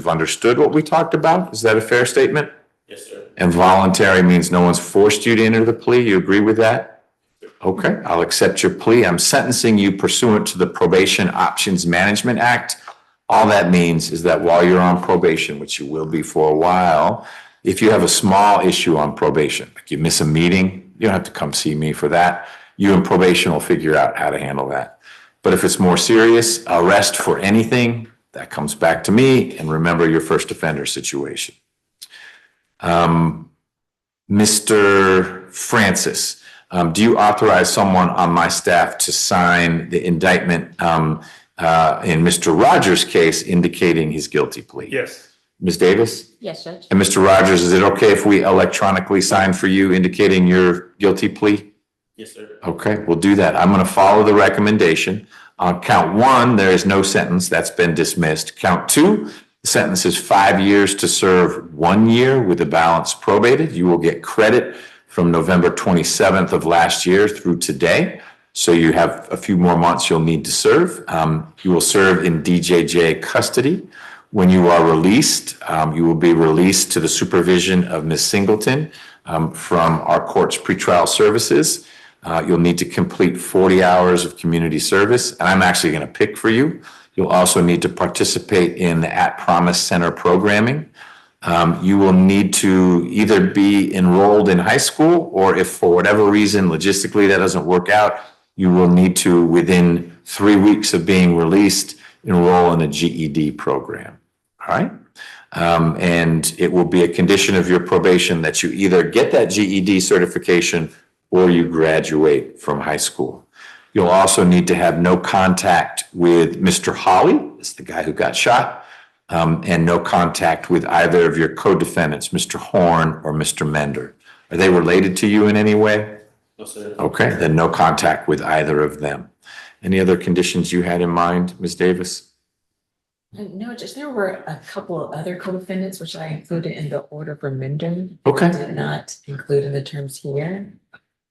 you've understood what we talked about. Is that a fair statement? Yes, sir. And voluntary means no one's forced you to enter the plea. You agree with that? Okay, I'll accept your plea. I'm sentencing you pursuant to the Probation Options Management Act. All that means is that while you're on probation, which you will be for a while, if you have a small issue on probation, like you miss a meeting, you don't have to come see me for that. You and probation will figure out how to handle that. But if it's more serious, arrest for anything, that comes back to me. And remember your first offender situation. Mr. Francis, do you authorize someone on my staff to sign the indictment in Mr. Rogers' case indicating his guilty plea? Yes. Ms. Davis? Yes, Judge. And Mr. Rogers, is it okay if we electronically sign for you indicating your guilty plea? Yes, sir. Okay, we'll do that. I'm going to follow the recommendation. On count one, there is no sentence. That's been dismissed. Count two, the sentence is 5 years to serve 1 year with the balance probated. You will get credit from November 27th of last year through today. So you have a few more months you'll need to serve. You will serve in DJJ custody. When you are released, you will be released to the supervision of Ms. Singleton from our court's pretrial services. You'll need to complete 40 hours of community service, and I'm actually going to pick for you. You'll also need to participate in the At Promise Center programming. You will need to either be enrolled in high school, or if for whatever reason, logistically, that doesn't work out, you will need to, within 3 weeks of being released, enroll in a GED program. All right? And it will be a condition of your probation that you either get that GED certification or you graduate from high school. You'll also need to have no contact with Mr. Hawley, that's the guy who got shot, and no contact with either of your co-defendants, Mr. Horn or Mr. Mender. Are they related to you in any way? No, sir. Okay, then no contact with either of them. Any other conditions you had in mind, Ms. Davis? No, just there were a couple of other co-defendants, which I included in the order for Mender. Okay. Did not include in the terms here.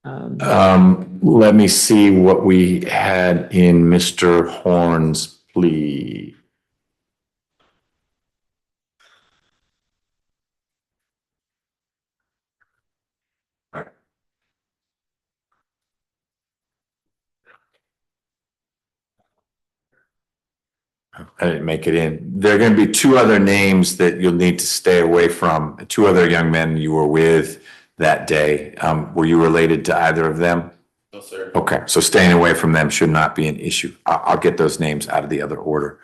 Let me see what we had in Mr. Horn's plea. I didn't make it in. There are going to be two other names that you'll need to stay away from. Two other young men you were with that day. Were you related to either of them? No, sir. Okay, so staying away from them should not be an issue. I'll get those names out of the other order.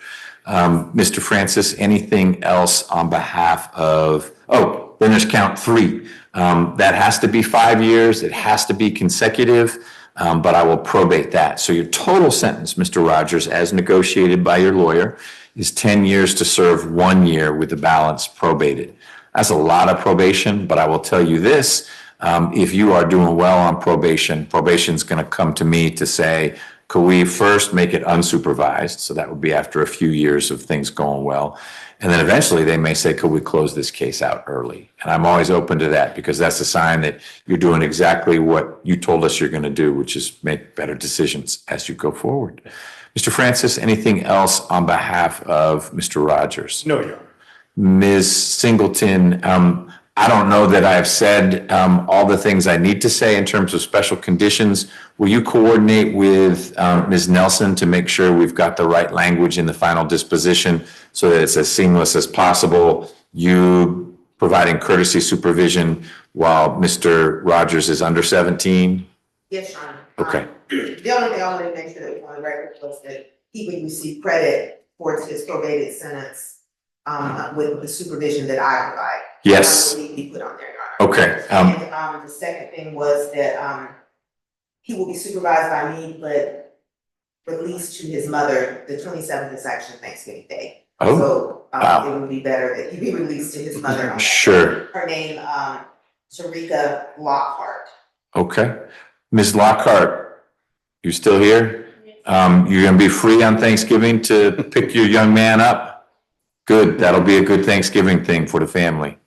Mr. Francis, anything else on behalf of, oh, then there's count three. That has to be 5 years. It has to be consecutive. But I will probate that. So your total sentence, Mr. Rogers, as negotiated by your lawyer, is 10 years to serve 1 year with the balance probated. That's a lot of probation, but I will tell you this, if you are doing well on probation, probation's going to come to me to say, could we first make it unsupervised? So that would be after a few years of things going well. And then eventually they may say, could we close this case out early? And I'm always open to that because that's a sign that you're doing exactly what you told us you're going to do, which is make better decisions as you go forward. Mr. Francis, anything else on behalf of Mr. Rogers? No, Your Honor. Ms. Singleton, I don't know that I've said all the things I need to say in terms of special conditions. Will you coordinate with Ms. Nelson to make sure we've got the right language in the final disposition so that it's as seamless as possible? You providing courtesy supervision while Mr. Rogers is under 17? Yes, Your Honor. Okay. The only thing I wanted to make sure that was on the record was that he would receive credit towards his probated sentence with the supervision that I provide. Yes. I believe he put on there, Your Honor. Okay. And the second thing was that he will be supervised by me, but released to his mother. The 27th is actually Thanksgiving Day. Oh, So wow. it would be better that he be released to his mother. on that Sure. day. Her name, Sharika Lockhart. Okay. Ms. Lockhart, you still here? You're going to be free on Thanksgiving to pick your young man up? Good. That'll be a good Thanksgiving thing for the family.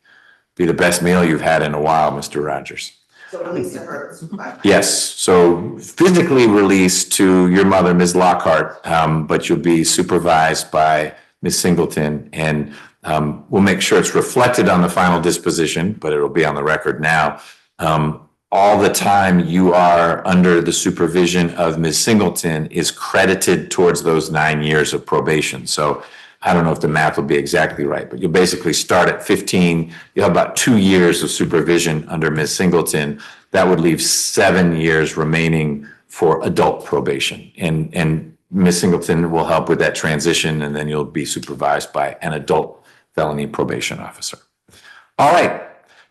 Be the best meal you've had in a while, Mr. Rogers. So released to her supervisor. Yes. So physically released to your mother, Ms. Lockhart, but you'll be supervised by Ms. Singleton. And We'll make sure it's reflected on the final disposition, but it'll be on the record now. All the time you are under the supervision of Ms. Singleton is credited towards those 9 years of probation. So I don't know if the math will be exactly right, but you'll basically start at 15. You'll have about 2 years of supervision under Ms. Singleton. That would leave 7 years remaining for adult probation. And Ms. Singleton will help with that transition, and then you'll be supervised by an adult felony probation officer. All right,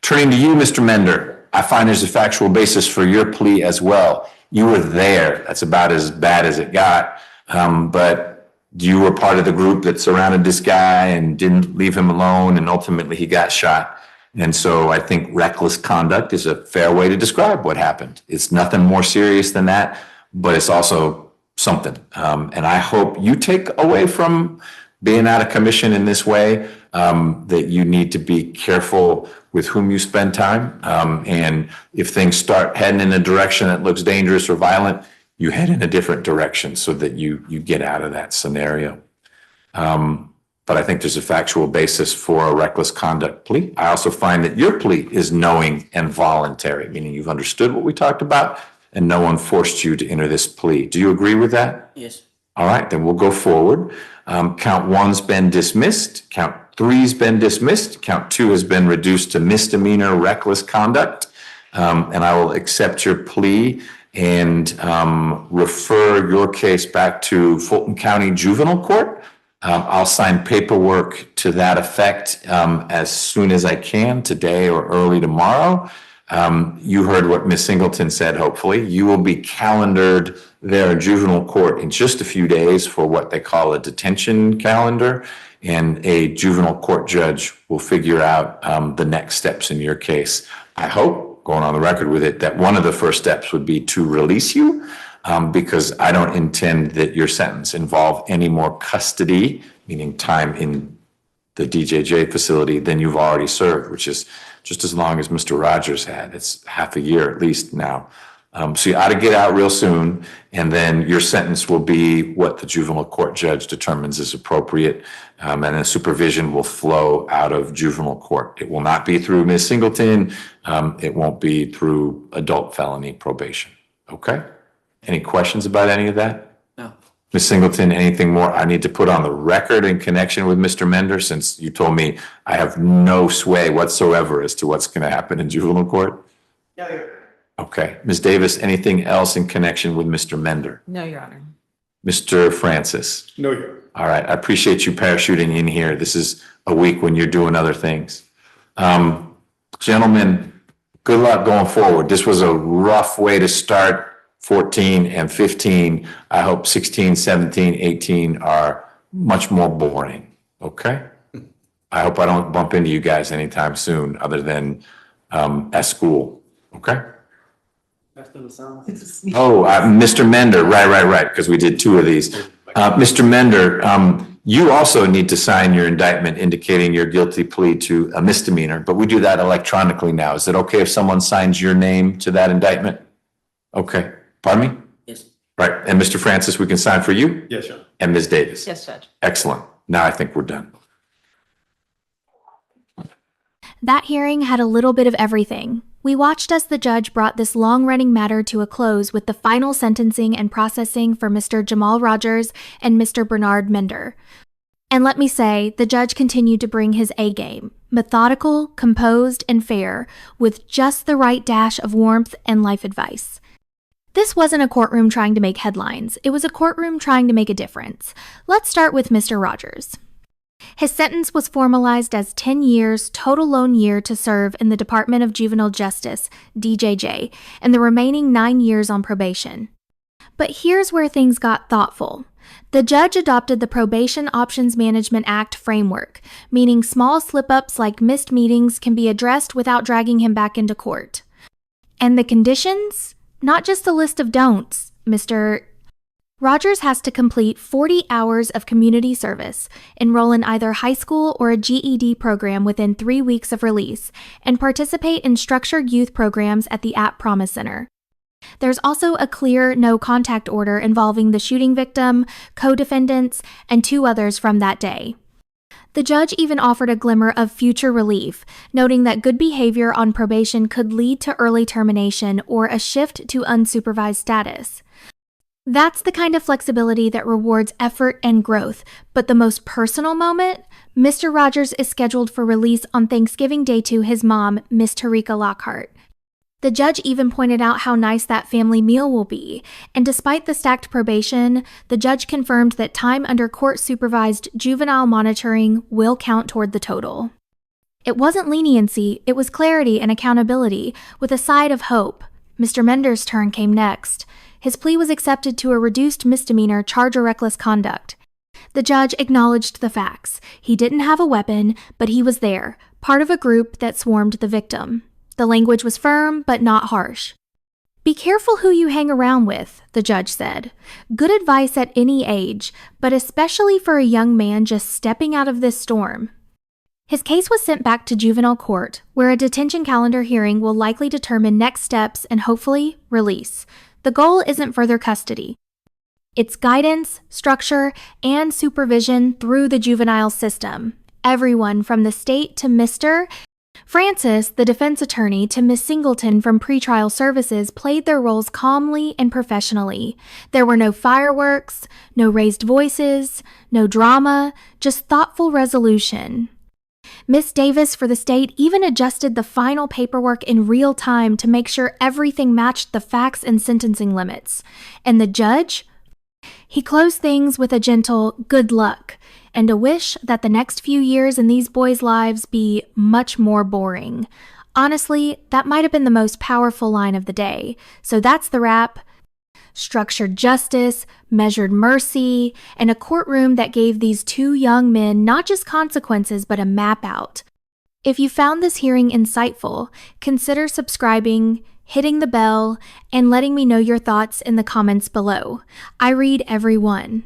turning to you, Mr. Mender. I find there's a factual basis for your plea as well. You were there. That's about as bad as it got. But you were part of the group that surrounded this guy and didn't leave him alone, and ultimately he got shot. And so I think reckless conduct is a fair way to describe what happened. It's nothing more serious than that, but it's also something. And I hope you take away from being out of commission in this way that you need to be careful with whom you spend time. And if things start heading in a direction that looks dangerous or violent, you head in a different direction so that you get out of that scenario. But I think there's a factual basis for a reckless conduct plea. I also find that your plea is knowing and voluntary, meaning you've understood what we talked about and no one forced you to enter this plea. Do you agree with that? Yes. All right, then we'll go forward. Count one's been dismissed. Count three's been dismissed. Count two has been reduced to misdemeanor reckless conduct. And I will accept your plea and refer your case back to Fulton County Juvenile Court. I'll sign paperwork to that effect as soon as I can, today or early tomorrow. You heard what Ms. Singleton said, hopefully. You will be calendared there in juvenile court in just a few days for what they call a detention calendar, and a juvenile court judge will figure out the next steps in your case. I hope, going on the record with it, that one of the first steps would be to release you, because I don't intend that your sentence involve any more custody, meaning time in the DJJ facility, than you've already served, which is just as long as Mr. Rogers had. It's half a year at least now. So you ought to get out real soon, and then your sentence will be what the juvenile court judge determines is appropriate, and then supervision will flow out of juvenile court. It will not be through Ms. Singleton. It won't be through adult felony probation. Okay? Any questions about any of that? No. Ms. Singleton, anything more I need to put on the record in connection with Mr. Mender, since you told me I have no sway whatsoever as to what's going to happen in juvenile court? No, you're. Okay. Ms. Davis, anything else in connection with Mr. Mender? No, Your Honor. Mr. Francis? No, Your. All right. I appreciate you parachuting in here. This is a week when you're doing other things. Gentlemen, good luck going forward. This was a rough way to start 14 and 15. I hope 16, 17, 18 are much more boring. Okay? I hope I don't bump into you guys anytime soon other than at school. Okay? That doesn't sound. Oh, Mr. Mender, right, because we did two of these. Mr. Mender, you also need to sign your indictment indicating your guilty plea to a misdemeanor, but we do that electronically now. Is it okay if someone signs your name to that indictment? Okay, pardon me? Yes. Right, and Mr. Francis, we can sign for you? Yes, Your. And Ms. Davis? Yes, Judge. Excellent. Now I think we're done. That hearing had a little bit of everything. We watched as the judge brought this long-running matter to a close with the final sentencing and processing for Mr. Jamal Rogers and Mr. Bernard Mender. And let me say, the judge continued to bring his A-game, methodical, composed, and fair, with just the right dash of warmth and life advice. This wasn't a courtroom trying to make headlines. It was a courtroom trying to make a difference. Let's start with Mr. Rogers. His sentence was formalized as 10 years total lone year to serve in the Department of Juvenile Justice, DJJ, and the remaining 9 years on probation. But here's where things got thoughtful. The judge adopted the Probation Options Management Act framework, meaning small slip-ups like missed meetings can be addressed without dragging him back into court. And the conditions? Not just a list of don'ts, Mr. Rogers has to complete 40 hours of community service, enroll in either high school or a GED program within 3 weeks of release, and participate in structured youth programs at the App Promise Center. There's also a clear no-contact order involving the shooting victim, co-defendants, and 2 others from that day. The judge even offered a glimmer of future relief, noting that good behavior on probation could lead to early termination or a shift to unsupervised status. That's the kind of flexibility that rewards effort and growth, but the most personal moment? Mr. Rogers is scheduled for release on Thanksgiving Day to his mom, Miss Tarika Lockhart. The judge even pointed out how nice that family meal will be, and despite the stacked probation, the judge confirmed that time under court-supervised juvenile monitoring will count toward the total. It wasn't leniency, it was clarity and accountability, with a side of hope. Mr. Mender's turn came next. His plea was accepted to a reduced misdemeanor charge of reckless conduct. The judge acknowledged the facts. He didn't have a weapon, but he was there, part of a group that swarmed the victim. The language was firm, but not harsh. Be careful who you hang around with, the judge said. Good advice at any age, but especially for a young man just stepping out of this storm. His case was sent back to Juvenile Court, where a detention calendar hearing will likely determine next steps and hopefully release. The goal isn't further custody. It's guidance, structure, and supervision through the juvenile system. Everyone from the state to Mr. Francis, the defense attorney, to Miss Singleton from pretrial services played their roles calmly and professionally. There were no fireworks, no raised voices, no drama, just thoughtful resolution. Miss Davis for the state even adjusted the final paperwork in real time to make sure everything matched the facts and sentencing limits. And the judge? He closed things with a gentle good luck and a wish that the next few years in these boys' lives be much more boring. Honestly, that might have been the most powerful line of the day. So that's the wrap. Structured justice, measured mercy, and a courtroom that gave these two young men not just consequences but a map out. If you found this hearing insightful, consider subscribing, hitting the bell, and letting me know your thoughts in the comments below. I read every one.